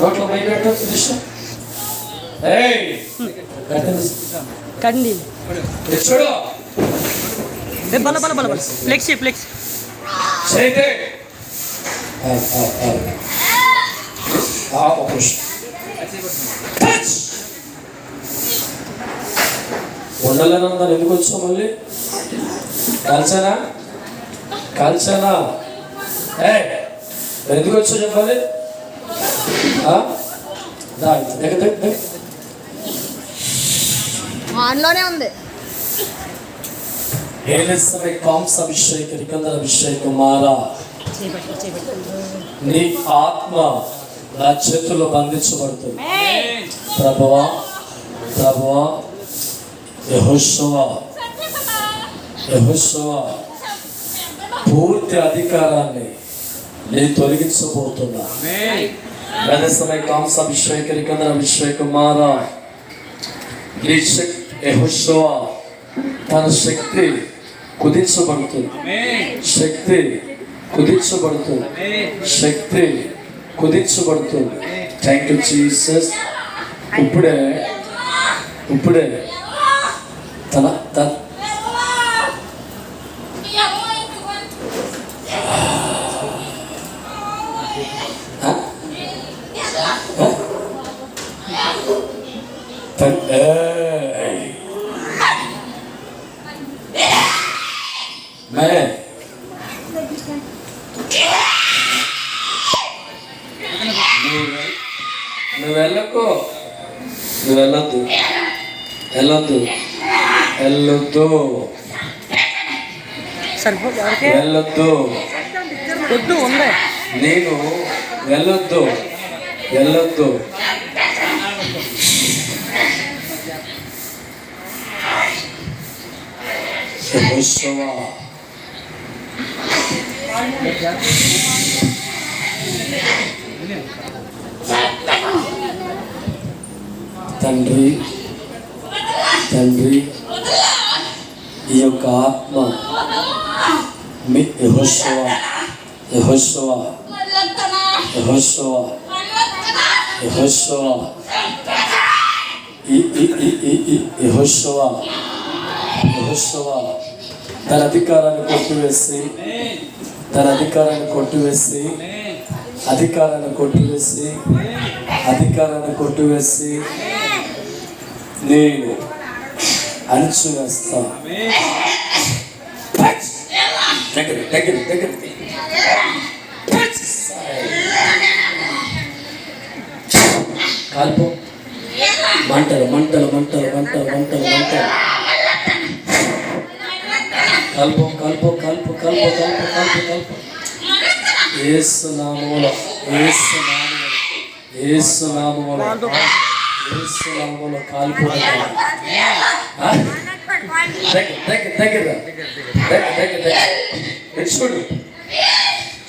నోట్లో బయట కండి చూడు బల బల బల ఫ్లెక్స్ ఫ్లెక్స్ ఉండలేనందా ఎందుకు వచ్చావు మళ్ళీ కాల్చానా ఎందుకు వచ్చావు చెప్పాలి ఆన్లోనే ఉంది కుమారా నీ ఆత్మ నా చేతుల్లో బంధించబడుతుంది. ప్రభువా ప్రభువా యెహోషువ పూర్తి అధికారాన్ని నేను తొలగించబోతున్నా. समय काम सा अभिषेक करिकंदर अभिषेक कुमारा యెహోషువ తన శక్తి కుదించబడుతుంది. శక్తి కుదించబడుతుంది. శక్తి కుదించబడుతుంది. Thank you Jesus. ఇప్పుడే తన నువ్వు వెళ్ళొద్దు నేను వెళ్ళొద్దు తండ్రి ఈ యొక్క ఆత్మ మీ యెహోషువ తన అధికారాన్ని కొట్టివేసి నేను అణిచివేస్తా. కాల్పు మంటలు కల్పు యేసు నామములో కాల్పు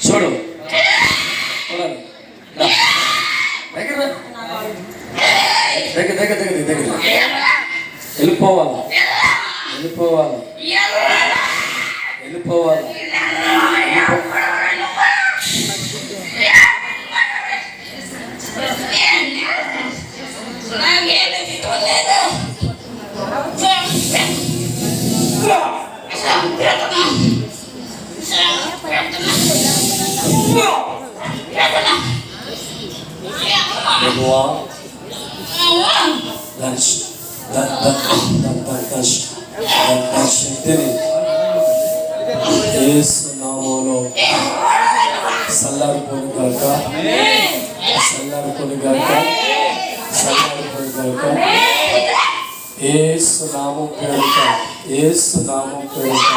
చూడు వెళ్ళిపోవాలి. శక్తిని యేసు నామములో సల్లారిపోను గాక. యేసు నామం పేరిట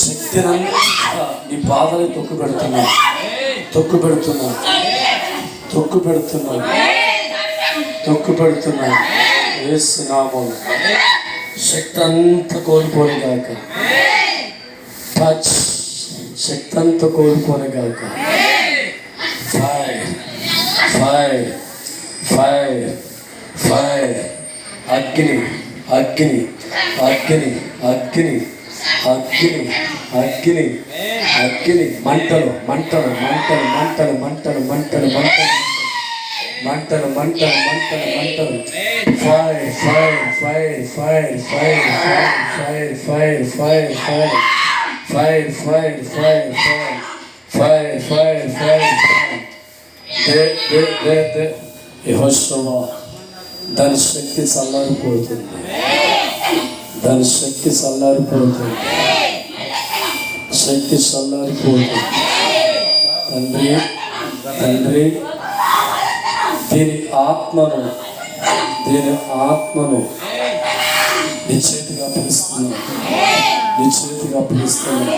శక్తినంతా నీ పాదాలు తొక్కు పెడుతున్నాను. యేసు నామం శక్తి అంతా కోల్పోను గాక. టచ్ శక్తి అంతా కోల్పోను గాక. ఫైర్ అగ్ని అగ్ని మంటలు మంటలు మంటలు మంటలు మంటలు మంటలు మంటలు మంటలు మంటలు మంటలు మంటలు fire fire fire fire fire fire fire fire fire fire fire fire fire fire fire fire యెహోషువ దాని శక్తి చల్లారిపోతుంది, దాని శక్తి చల్లారిపోతుంది, శక్తి చల్లారిపోతుంది. తండ్రి తండ్రి దీని ఆత్మను నీ చేతిగా పిలుస్తున్నాను, నీ చేతిగా పిలుస్తున్నాను,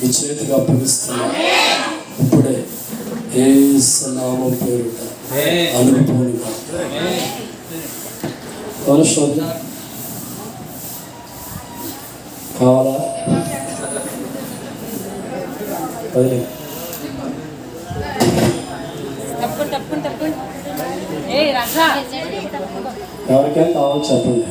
నీ చేతిగా పిలుస్తున్నాను. ఇప్పుడే యేసు నామం పేరుట అనుభూతిగా మనుషులు కావాలా ఎవరికైనా కావాలి చెప్పండి.